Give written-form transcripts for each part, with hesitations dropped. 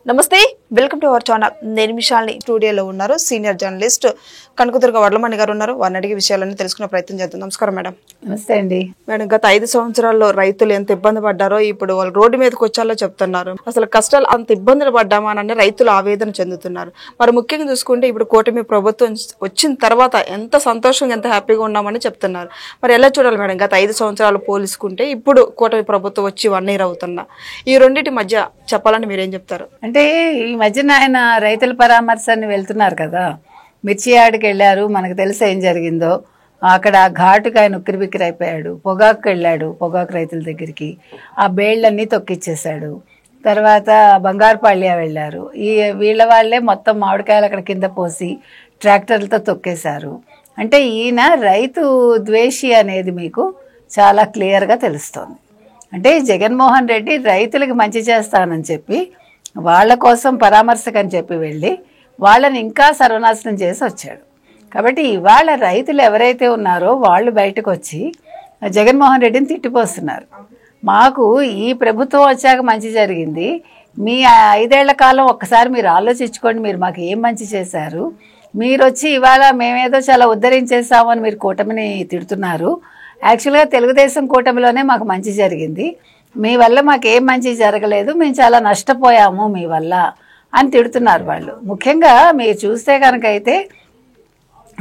నమస్తే, welcome to our channel. నేను విశాల్ని. స్టూడియోలో ఉన్నారు సీనియర్ జర్నలిస్ట్ కనకదుర్గ వడ్లమణి గారు ఉన్నారు. వారిని అడిగే విషయాలన్నీ తెలుసుకునే ప్రయత్నం చేద్దాం. నమస్కారం మేడం. నమస్తే అండి. మేడం, గత 5 సంవత్సరాల్లో రైతులు ఎంత ఇబ్బంది పడ్డారో ఇప్పుడు వాళ్ళు రోడ్డు మీదకి వచ్చాలో చెప్తున్నారు. అసలు కష్టాలు అంత ఇబ్బందులు పడ్డామా అని రైతులు ఆవేదన చెందుతున్నారు. మరి ముఖ్యంగా చూసుకుంటే ఇప్పుడు కూటమి ప్రభుత్వం వచ్చిన తర్వాత ఎంత సంతోషంగా ఎంత హ్యాపీగా ఉన్నామని చెప్తున్నారు. మరి ఎలా చూడాలి మేడం? గత 5 సంవత్సరాలు పోల్చుకుంటే ఇప్పుడు కూటమి ప్రభుత్వం వచ్చి 1 year అవుతున్నా, ఈ రెండింటి మధ్య చెప్పాలని మీరేం చెప్తారు? అంటే ఈ మధ్యన ఆయన రైతుల పరామర్శని వెళ్తున్నారు కదా, మిర్చి యార్డ్కి వెళ్ళారు. మనకు తెలిసి ఏం జరిగిందో అక్కడ ఘాటుకి ఆయన ఉక్కిరిబిక్కిరి అయిపోయాడు. పొగాకు వెళ్ళాడు, పొగాకు రైతుల దగ్గరికి, ఆ బేళ్లన్నీ తొక్కిచ్చేశాడు. తర్వాత బంగారుపాళ్య వెళ్ళారు. వీళ్ళ వాళ్ళే మొత్తం మామిడికాయలు అక్కడ కింద పోసి ట్రాక్టర్లతో తొక్కేశారు. అంటే ఈయన రైతు ద్వేషి అనేది మీకు చాలా క్లియర్గా తెలుస్తోంది. అంటే జగన్మోహన్ రెడ్డి రైతులకి మంచి చేస్తానని చెప్పి వాళ్ళ కోసం పరామర్శకని చెప్పి వెళ్ళి వాళ్ళని ఇంకా సర్వనాశనం చేసి వచ్చాడు. కాబట్టి ఇవాళ రైతులు ఎవరైతే ఉన్నారో వాళ్ళు బయటకు వచ్చి జగన్మోహన్ రెడ్డిని తిట్టిపోస్తున్నారు. మాకు ఈ ప్రభుత్వం వచ్చాక మంచి జరిగింది, మీ 5 ఏళ్ల కాలం ఒక్కసారి మీరు ఆలోచించుకోండి, మీరు మాకు ఏం మంచి చేశారు, మీరు వచ్చి ఇవాళ మేమేదో చాలా ఉద్ధరించేసామని మీరు కూటమిని తిడుతున్నారు. యాక్చువల్గా తెలుగుదేశం కూటమిలోనే మాకు మంచి జరిగింది, మీ వల్ల మాకేం మంచి జరగలేదు, మేము చాలా నష్టపోయాము మీ వల్ల అని తిడుతున్నారు వాళ్ళు. ముఖ్యంగా మీరు చూస్తే కనుక అయితే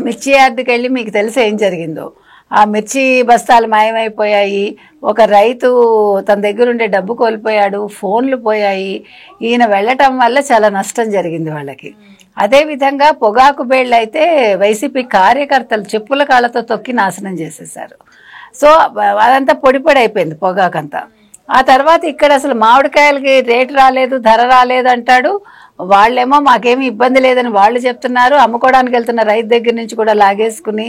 మిర్చి యార్డ్కి వెళ్ళి మీకు తెలిసి ఏం జరిగిందో, ఆ మిర్చి బస్తాలు మాయమైపోయాయి, ఒక రైతు తన దగ్గర ఉండే డబ్బు కోల్పోయాడు, ఫోన్లు పోయాయి. ఈయన వెళ్ళటం వల్ల చాలా నష్టం జరిగింది వాళ్ళకి. అదేవిధంగా పొగాకు బేళ్ళు అయితే వైసీపీ కార్యకర్తలు చెప్పుల కాళ్ళతో తొక్కి నాశనం చేసేసారు. సో అదంతా పొడి అయిపోయింది పొగాకంతా. ఆ తర్వాత ఇక్కడ అసలు మామిడికాయలకి రేటు రాలేదు, ధర రాలేదు అంటాడు. వాళ్ళేమో మాకేమీ ఇబ్బంది లేదని వాళ్ళు చెప్తున్నారు. అమ్ముకోవడానికి వెళ్తున్న రైతు దగ్గర నుంచి కూడా లాగేసుకుని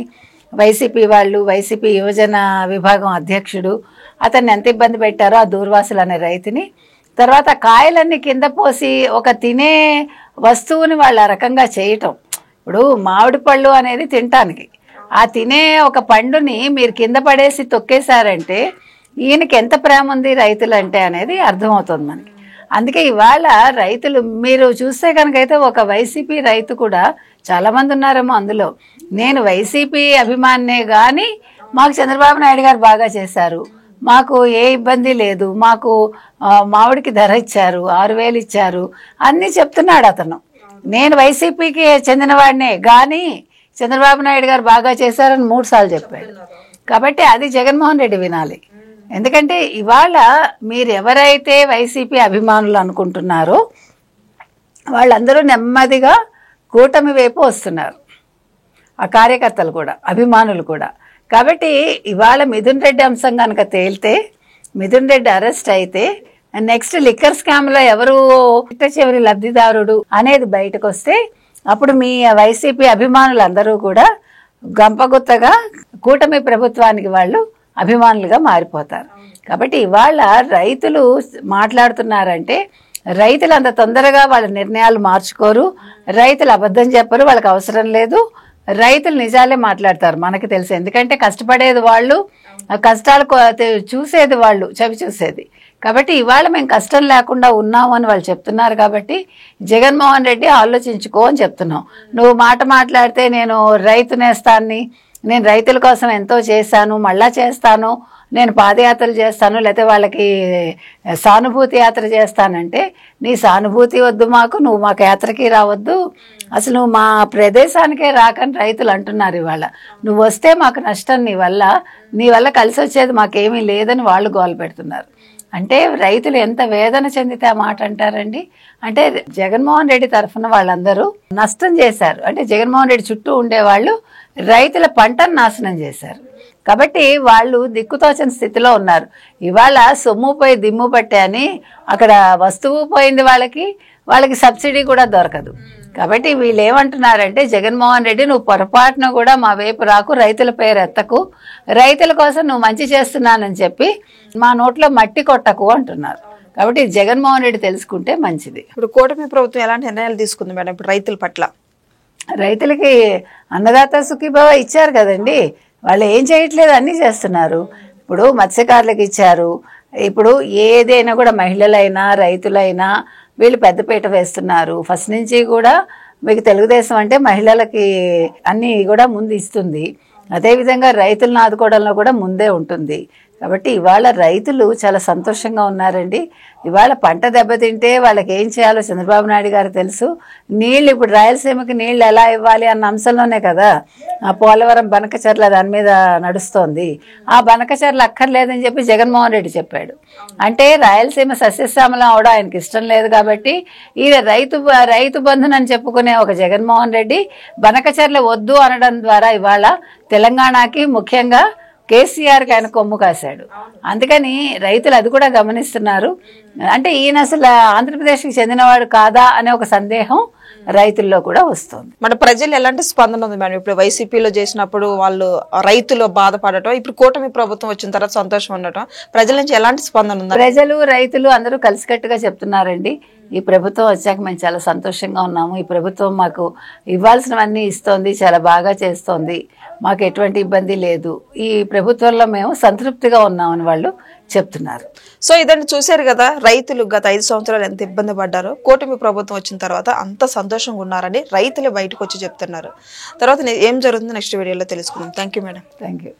వైసీపీ వాళ్ళు, వైసీపీ యువజన విభాగం అధ్యక్షుడు అతన్ని ఎంత ఇబ్బంది పెట్టారో ఆ దూర్వాసులు అనే రైతుని. తర్వాత కాయలన్నీ కింద పోసి ఒక తినే వస్తువుని వాళ్ళు ఆ రకంగా చేయటం. ఇప్పుడు మామిడి పళ్ళు అనేది తినటానికి, ఆ తినే ఒక పండుని మీరు కింద పడేసి తొక్కేశారంటే ఈయనకి ఎంత ప్రేమ ఉంది రైతులంటే అనేది అర్థమవుతుంది మనకి. అందుకే ఇవాళ రైతులు మీరు చూస్తే కనుకైతే ఒక వైసీపీ రైతు కూడా చాలామంది ఉన్నారేమో అందులో. నేను వైసీపీ అభిమానినే కానీ మాకు చంద్రబాబు నాయుడు గారు బాగా చేశారు, మాకు ఏ ఇబ్బంది లేదు, మాకు మామిడికి ధర ఇచ్చారు, 6,000 ఇచ్చారు అన్నీ చెప్తున్నాడు అతను. నేను వైసీపీకి చెందినవాడినే కానీ చంద్రబాబు నాయుడు గారు బాగా చేశారని 3 సార్లు చెప్పాడు. కాబట్టి అది జగన్మోహన్ రెడ్డి వినాలి. ఎందుకంటే ఇవాళ మీరు ఎవరైతే వైసీపీ అభిమానులు అనుకుంటున్నారో వాళ్ళందరూ నెమ్మదిగా కూటమి వైపు వస్తున్నారు, ఆ కార్యకర్తలు కూడా అభిమానులు కూడా. కాబట్టి ఇవాళ మిథున్ రెడ్డి అంశం కనుక తేలితే, మిథున్ రెడ్డి అరెస్ట్ అయితే నెక్స్ట్ లిక్కర్ స్కామ్లో ఎవరు చివరి లబ్ధిదారుడు అనేది బయటకు వస్తే అప్పుడు మీ వైసీపీ అభిమానులందరూ కూడా గంపగుత్తగా కూటమి ప్రభుత్వానికి వాళ్ళు అభిమానులుగా మారిపోతారు. కాబట్టి ఇవాళ రైతులు మాట్లాడుతున్నారంటే రైతులు అంత తొందరగా వాళ్ళ నిర్ణయాలు మార్చుకోరు, రైతులు అబద్ధం చెప్పరు, వాళ్ళకి అవసరం లేదు, రైతులు నిజాలే మాట్లాడతారు మనకి తెలుసు. ఎందుకంటే కష్టపడేది వాళ్ళు, కష్టాలు చూసేది వాళ్ళు, చవి చూసేది. కాబట్టి ఇవాళ మేము కష్టం లేకుండా ఉన్నాము అని వాళ్ళు చెప్తున్నారు. కాబట్టి జగన్మోహన్ రెడ్డి ఆలోచించుకో అని చెప్తున్నాం. నువ్వు మాట మాట్లాడితే నేను రైతు నేస్తాన్ని, నేను రైతుల కోసం ఎంతో చేశాను, మళ్ళా చేస్తాను, నేను పాదయాత్రలు చేస్తాను, లేకపోతే వాళ్ళకి సానుభూతి యాత్ర చేస్తానంటే నీ సానుభూతి వద్దు మాకు, నువ్వు మాకు యాత్రకి రావద్దు, అసలు నువ్వు మా ప్రదేశానికే రాకని రైతులు అంటున్నారు. ఇవాళ నువ్వు వస్తే మాకు నష్టం, నీ వల్ల కలిసి వచ్చేది మాకేమీ లేదని వాళ్ళు గోల పెడుతున్నారు. అంటే రైతులు ఎంత వేదన చెందితే ఆ మాట అంటారండి. అంటే జగన్మోహన్ రెడ్డి తరఫున వాళ్ళందరూ నష్టం చేశారు. అంటే జగన్మోహన్ రెడ్డి చుట్టూ ఉండేవాళ్ళు రైతుల పంటను నాశనం చేశారు. కాబట్టి వాళ్ళు దిక్కుతోచని స్థితిలో ఉన్నారు. ఇవాళ సొమ్ము పోయి దిమ్ము పట్టే అని అక్కడ వస్తువు పోయింది, వాళ్ళకి సబ్సిడీ కూడా దొరకదు. కాబట్టి వీళ్ళు ఏమంటున్నారంటే జగన్మోహన్ రెడ్డి నువ్వు పొరపాటున కూడా మా వైపు రాకు, రైతుల పేరు ఎత్తకు, రైతుల కోసం నువ్వు మంచి చేస్తున్నానని చెప్పి మా నోట్లో మట్టి కొట్టకు అంటున్నారు. కాబట్టి జగన్మోహన్ రెడ్డి తెలుసుకుంటే మంచిది. ఇప్పుడు కూటమి ప్రభుత్వం ఎలాంటి నిర్ణయాలు తీసుకుంది మేడం ఇప్పుడు రైతుల పట్ల? రైతులకి అన్నదాత సుఖీభవ ఇచ్చారు కదండి, వాళ్ళు ఏం చేయట్లేదు, అన్నీ చేస్తున్నారు. ఇప్పుడు మత్స్యకారులకు ఇచ్చారు, ఇప్పుడు ఏదైనా కూడా మహిళలైనా రైతులైనా వీళ్ళు పెద్దపీట వేస్తున్నారు. ఫస్ట్ నుంచి కూడా మీకు తెలుగుదేశం అంటే మహిళలకి అన్నీ కూడా ముందు ఇస్తుంది. అదేవిధంగా రైతులను ఆదుకోవడంలో కూడా ముందే ఉంటుంది. కాబట్టి ఇవాళ రైతులు చాలా సంతోషంగా ఉన్నారండి. ఇవాళ పంట దెబ్బతింటే వాళ్ళకి ఏం చేయాలో చంద్రబాబు నాయుడు గారు తెలుసు. నీళ్ళు ఇప్పుడు రాయలసీమకి నీళ్ళు ఎలా ఇవ్వాలి అన్న అంశంలోనే కదా ఆ పోలవరం బనకచర్ల దాని మీద నడుస్తోంది. ఆ బనకచర్ల అక్కర్లేదని చెప్పి జగన్మోహన్ రెడ్డి చెప్పాడు. అంటే రాయలసీమ సస్యశ్యామలం అవడం ఆయనకి ఇష్టం లేదు కాబట్టి ఈయన రైతు బంధునని చెప్పుకునే ఒక జగన్మోహన్ రెడ్డి బనకచర్ల వద్దు అనడం ద్వారా ఇవాళ తెలంగాణకి ముఖ్యంగా కేసీఆర్కి ఆయన కొమ్ము కాశాడు. అందుకని రైతులు అది కూడా గమనిస్తున్నారు. అంటే ఈయన అసలు ఆంధ్రప్రదేశ్కి చెందినవాడు కాదా అనే ఒక సందేహం రైతుల్లో కూడా వస్తుంది. మన ప్రజలు ఎలాంటి స్పందన ఉంది మేడం? ఇప్పుడు వైసీపీలో చేసినప్పుడు వాళ్ళు రైతులు బాధపడటం, ఇప్పుడు కూటమి ప్రభుత్వం వచ్చిన తర్వాత సంతోషం ఉండటం, ప్రజల నుంచి ఎలాంటి స్పందన ఉంది? ప్రజలు రైతులు అందరూ కలిసికట్టుగా చెప్తున్నారండి, ఈ ప్రభుత్వం వచ్చాక మేము చాలా సంతోషంగా ఉన్నాము, ఈ ప్రభుత్వం మాకు ఇవ్వాల్సినవన్నీ ఇస్తోంది, చాలా బాగా చేస్తోంది, మాకు ఎటువంటి ఇబ్బంది లేదు, ఈ ప్రభుత్వంలో మేము సంతృప్తిగా ఉన్నామని వాళ్ళు చెప్తున్నారు. సో ఇదండి, చూశారు కదా రైతులు గత 5 సంవత్సరాలు ఎంత ఇబ్బంది పడ్డారో, కూటమి ప్రభుత్వం వచ్చిన తర్వాత అంత సంతోషంగా ఉన్నారని రైతులు బయటకు వచ్చి చెప్తున్నారు. తర్వాత ఏం జరుగుతుందో నెక్స్ట్ వీడియోలో తెలుసుకుందాం. Thank you madam. Thank you.